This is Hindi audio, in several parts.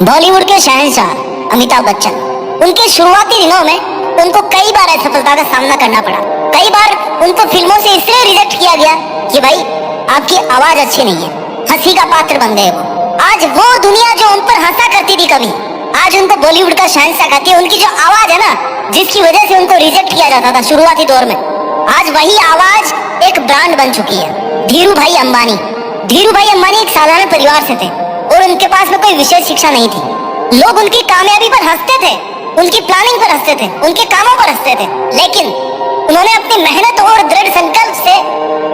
बॉलीवुड के शहंशाह अमिताभ बच्चन, उनके शुरुआती दिनों में उनको कई बार असफलता का सामना करना पड़ा। कई बार उनको फिल्मों से इसलिए रिजेक्ट किया गया कि भाई आपकी आवाज अच्छी नहीं है, हंसी का पात्र बन गए वो। आज वो दुनिया जो उन पर हंसा करती थी कभी, आज उनको बॉलीवुड का शहंशाह कहती है। उनकी जो आवाज है ना, जिसकी वजह से उनको रिजेक्ट किया जाता था शुरुआती दौर में, आज वही आवाज एक ब्रांड बन चुकी है। धीरू भाई अंबानी। धीरू भाई अंबानी एक साधारण परिवार से थे और उनके पास में कोई विशेष शिक्षा नहीं थी। लोग उनकी कामयाबी पर हंसते थे, उनकी प्लानिंग पर हंसते थे, उनके कामों पर हंसते थे, लेकिन उन्होंने अपनी मेहनत और दृढ़ संकल्प से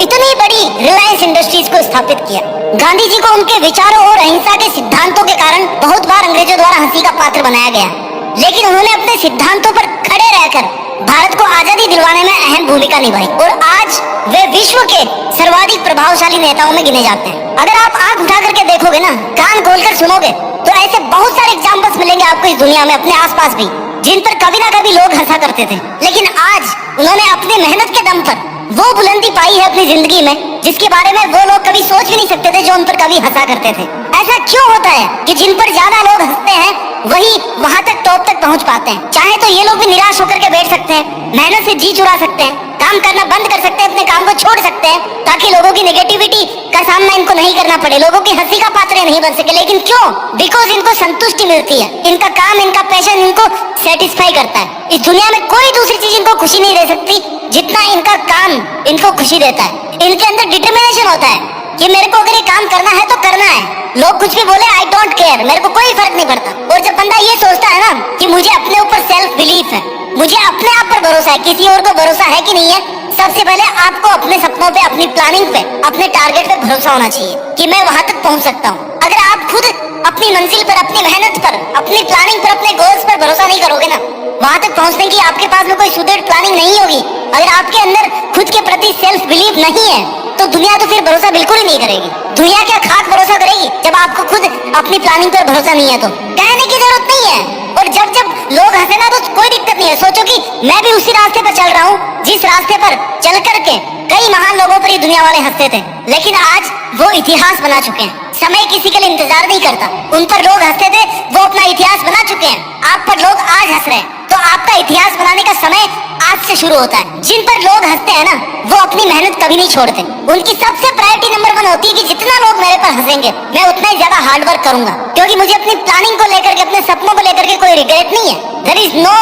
इतनी बड़ी रिलायंस इंडस्ट्रीज को स्थापित किया। गांधी जी को उनके विचारों और अहिंसा के सिद्धांतों के कारण बहुत बार अंग्रेजों द्वारा हंसी का पात्र बनाया गया, लेकिन उन्होंने अपने सिद्धांतों पर खड़े रहकर भारत को आजादी दिलवाने में अहम भूमिका निभाई और आज वे विश्व के सर्वाधिक प्रभावशाली नेताओं में गिने जाते हैं। अगर आप आंख उठा करके देखोगे ना, कान खोलकर सुनोगे, तो ऐसे बहुत सारे एग्जाम्पल्स मिलेंगे आपको इस दुनिया में, अपने आसपास भी, जिन पर कभी ना कभी लोग हंसा करते थे, लेकिन आज उन्होंने अपनी मेहनत के दम पर वो बुलंदी पाई है अपनी जिंदगी में जिसके बारे में वो लोग कभी सोच भी नहीं सकते थे जो उन पर कभी हंसा करते थे। ऐसा क्यों होता है कि जिन पर ज्यादा लोग हंसते हैं वही वहां तक टॉप तक पहुंच पाते हैं? चाहे तो ये लोग भी निराश होकर के बैठ सकते हैं, मेहनत से जी चुरा सकते हैं, काम करना बंद कर सकते हैं, अपने काम को छोड़ सकते हैं ताकि लोगों की नेगेटिविटी का सामना इनको नहीं करना पड़े, लोगों की हंसी का पात्र नहीं बन सके। लेकिन क्यों? बिकॉज इनको संतुष्टि मिलती है, इनका काम, इनका पैशन इनको सेटिस्फाई करता है। इस दुनिया में कोई दूसरी चीज इनको खुशी नहीं दे सकती जितना इनका काम इनको खुशी देता है। इनके अंदर डिटर्मिनेशन होता है कि मेरे को अगर ये काम करना है तो करना है, लोग कुछ भी बोले आई डोंट केयर, मेरे को कोई फर्क नहीं पड़ता। और जब बंदा ये सोचता है ना कि मुझे अपने ऊपर सेल्फ बिलीफ है, मुझे अपने आप पर भरोसा है, किसी और को भरोसा है कि नहीं है, सबसे पहले आपको अपने सपनों पे, अपनी प्लानिंग पे, अपने टारगेट पे भरोसा होना चाहिए कि मैं वहां तक पहुंच सकता हूँ। अगर आप खुद अपनी मंजिल पर, अपनी मेहनत पर, अपनी प्लानिंग पर, अपने गोल्स पर भरोसा नहीं करोगे ना, वहां तक पहुंचने की आपके पास में कोई सुदृढ़ प्लानिंग नहीं होगी, अगर आपके अंदर खुद के प्रति सेल्फ बिलीफ नहीं है, तो दुनिया तो फिर भरोसा बिल्कुल ही नहीं करेगी। दुनिया क्या खाक भरोसा करेगी जब आपको खुद अपनी प्लानिंग पर भरोसा नहीं है? तो कहने की जरूरत नहीं है। और जब जब लोग हंसे ना तो कोई दिक्कत नहीं है, सोचो कि मैं भी उसी रास्ते पर चल रहा हूँ जिस रास्ते पर चल करके कई महान लोगों पर ये दुनिया वाले हंसते थे, लेकिन आज वो इतिहास बना चुके हैं। समय किसी के लिए इंतजार नहीं करता, उन पर लोग हंसते थे, वो अपना इतिहास बना चुके हैं। आप पर लोग आज हंस रहे हैं तो आपका इतिहास बनाने का समय आज से शुरू होता है। जिन पर लोग हंसते हैं ना, वो अपनी मेहनत कभी नहीं छोड़ते। उनकी सबसे प्रायोरिटी नंबर 1 होती है कि जितना लोग मेरे पर हंसेंगे मैं उतना ही ज्यादा हार्ड वर्क करूंगा, क्योंकि मुझे अपनी प्लानिंग को लेकर के, अपने सपनों को लेकर के कोई रिग्रेट नहीं है। There is no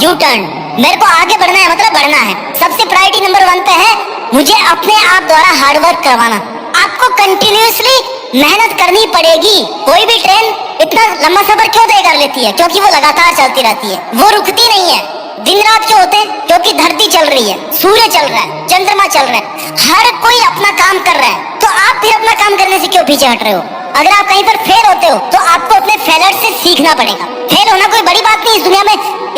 U turn. मेरे को आगे बढ़ना है, मतलब बढ़ना है। सबसे प्रायोरिटी नंबर 1 पे है मुझे अपने आप द्वारा हार्ड वर्क करवाना। आपको कंटिन्यूअसली मेहनत करनी पड़ेगी। कोई भी ट्रेन इतना लंबा सफर क्यों तय कर लेती है? क्योंकि वो लगातार चलती रहती है, वो रुकती नहीं है। दिन रात क्यों होते हैं? क्योंकि धरती चल रही है, सूर्य चल रहा है, चंद्रमा चल रहा है, हर कोई अपना काम कर रहा है। तो आप फिर अपना काम करने से क्यों पीछे हट रहे हो? अगर आप कहीं पर फेल होते हो तो आपको अपने फेलर से सीखना पड़ेगा। फेल होना कोई बड़ी बात नहीं।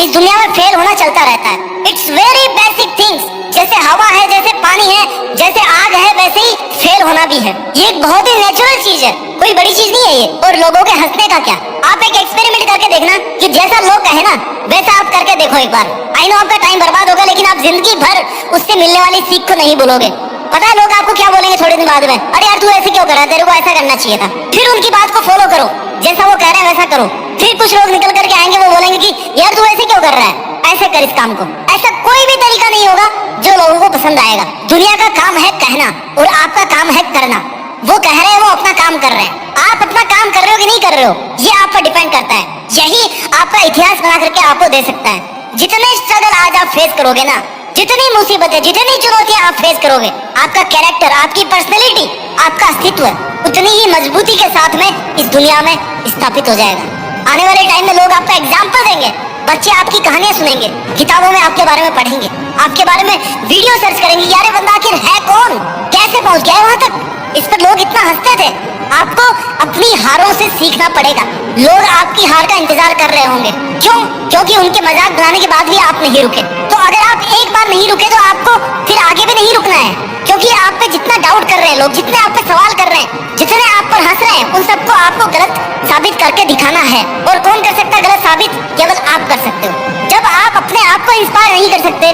इस दुनिया में फेल होना चलता रहता है। It's very basic things. जैसे हवा है, जैसे पानी है, जैसे आग है, वैसे ही फेल होना भी है। ये एक बहुत ही नेचुरल चीज है, कोई बड़ी चीज नहीं है ये। और लोगों के हंसने का क्या? आप एक एक्सपेरिमेंट करके देखना कि जैसा लोग कहे ना वैसा आप करके देखो एक बार। आई नो आपका टाइम बर्बाद होगा, लेकिन आप जिंदगी भर उससे मिलने वाली सीख को नहीं भूलोगे। पता है लोग आपको क्या बोलेंगे थोड़े दिन बाद में? अरे यार तू ऐसे क्यों कर रहा है, तेरे को ऐसा करना चाहिए था। फिर उनकी बात को फॉलो करो, जैसा वो कह रहे हैं वैसा करो। फिर कुछ लोग निकल करके आएंगे, वो बोलेंगे कि यार तू ऐसे क्यों कर रहा है, ऐसे कर इस काम को। ऐसा कोई भी तरीका नहीं होगा जो लोगों को पसंद आएगा। दुनिया का काम है कहना और आपका काम है करना। वो कह रहे हैं, वो अपना काम कर रहे हैं, आप अपना काम कर रहे हो कि नहीं कर रहे हो, ये आप पर डिपेंड करता है। यही आपका इतिहास बना करके आपको दे सकता है। जितने स्ट्रगल आज आप फेस करोगे ना, जितनी मुसीबतें, जितनी चुनौतियां आप फेस करोगे, आपका कैरेक्टर, आपकी पर्सनैलिटी, आपका अस्तित्व उतनी ही मजबूती के साथ में इस दुनिया में स्थापित हो जाएगा। आने वाले टाइम में लोग आपका एग्जाम्पल देंगे, बच्चे आपकी कहानियां सुनेंगे, किताबों में आपके बारे में पढ़ेंगे, आपके बारे में वीडियो सर्च करेंगे, यार ये बंदा आखिर है कौन, कैसे पहुंच गया वहां तक। इस पर लोग इतना हंसते थे। आपको अपनी हारों से सीखना पड़ेगा। लोग आपकी हार का इंतजार कर रहे होंगे, क्यों? क्योंकि उनके मजाक बनाने के बाद भी आप नहीं रुके। तो अगर आप एक बार नहीं रुके तो आपको फिर आगे भी नहीं रुकना है, क्योंकि आप पे जितना डाउट कर रहे हैं लोग, जितने आप पे सवाल कर रहे हैं, जितने आप पर हंस रहे हैं, उन सबको आपको गलत साबित करके दिखाना है। और कौन कर सकता है गलत साबित? केवल आप कर सकते हो। जब आप अपने अपने आप को इंस्पायर नहीं कर सकते,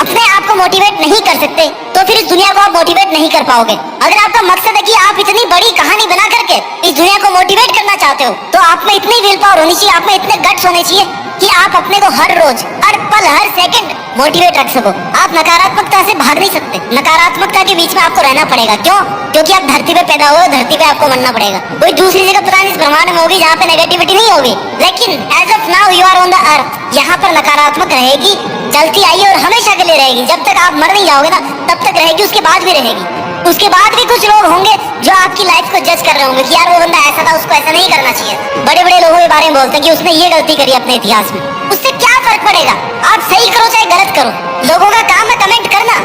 अपने आप को मोटिवेट नहीं कर सकते, तो फिर इस दुनिया को आप मोटिवेट नहीं कर पाओगे। अगर आपका मकसद है कि आप इतनी बड़ी कहानी बना करके इस दुनिया को मोटिवेट करना चाहते हो, तो आप में इतनी विल पावर होनी चाहिए, आप में इतने गट्स होने चाहिए कि आप अपने को हर रोज, हर पल, हर सेकंड मोटिवेट रख सको। आप नकारात्मकता से भाग नहीं सकते, नकारात्मकता के बीच में आपको रहना पड़ेगा। क्यों? क्योंकि आप धरती पे पैदा हुए, धरती पे आपको मरना पड़ेगा। कोई दूसरी जगह पता नहीं इस ब्रह्मांड में होगी जहाँ पे नेगेटिविटी नहीं होगी, लेकिन as of now you are on the earth, यहाँ पर नकारात्मक रहेगी, चलती आई और हमेशा के लिए रहेगी। जब तक आप मर नहीं जाओगे ना, तब तक रहेगी, उसके बाद भी रहेगी। उसके बाद भी कुछ लोग होंगे जो आपकी लाइफ को जज कर रहे होंगे कि यार वो बंदा ऐसा था, उसको ऐसा नहीं करना चाहिए। बड़े बड़े लोगों के बारे में बोलते हैं कि उसने ये गलती करी अपने इतिहास में। उससे क्या फर्क पड़ेगा? आप सही करो चाहे गलत करो, लोगों का काम है कमेंट करना।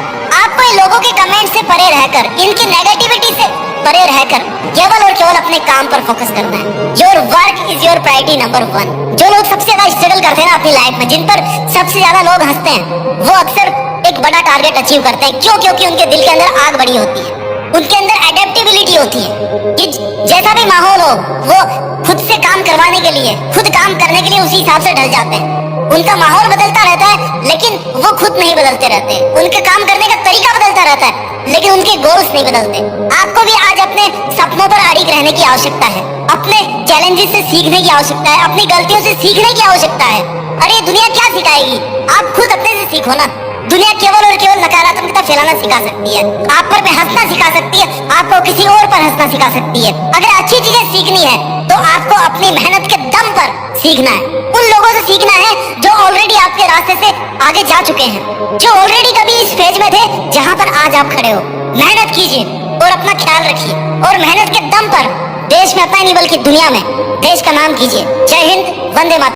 आपको इन लोगों के कमेंट से परे रहकर, इनकी नेगेटिविटी से परे रहकर केवल और केवल अपने काम पर फोकस करना है। Your work is your priority number 1। जो लोग सबसे ज्यादा स्ट्रगल करते हैं ना अपनी लाइफ में, जिन पर सबसे ज्यादा लोग हंसते हैं, वो अक्सर एक बड़ा टारगेट अचीव करते हैं। क्यों? क्योंकि उनके दिल के अंदर आग बड़ी होती है, उनके अंदर एडेप्टेबिलिटी होती है कि जैसा भी माहौल हो वो खुद से काम करवाने के लिए, खुद काम करने के लिए उसी हिसाब से ढल जाते हैं। उनका माहौल बदलता रहता है लेकिन वो खुद नहीं बदलते रहते। उनके काम करने का तरीका बदलता रहता है लेकिन उनके गोल्स नहीं बदलते। आपको भी आज अपने सपनों पर अड़िग रहने की आवश्यकता है, अपने चैलेंजेस से सीखने की आवश्यकता है, अपनी गलतियों से सीखने की आवश्यकता है। अरे दुनिया क्या सिखाएगी? आप खुद अपने से सीखो ना। दुनिया केवल और केवल नकारात्मकता फैलाना सिखा सकती है, आप पर हंसना सिखा सकती है, आपको किसी और पर हंसना सिखा सकती है। अगर अच्छी चीजें सीखनी है तो आपको अपनी मेहनत के दम पर सीखना है। उन लोगों से सीखना है जो ऑलरेडी आपके रास्ते से आगे जा चुके हैं, जो ऑलरेडी कभी इस फेज में थे जहां पर आज आप खड़े हो। मेहनत कीजिए और अपना ख्याल रखिए, और मेहनत के दम पर देश में अपना नहीं बल्कि दुनिया में देश का नाम कीजिए। जय हिंद, वंदे मातरम।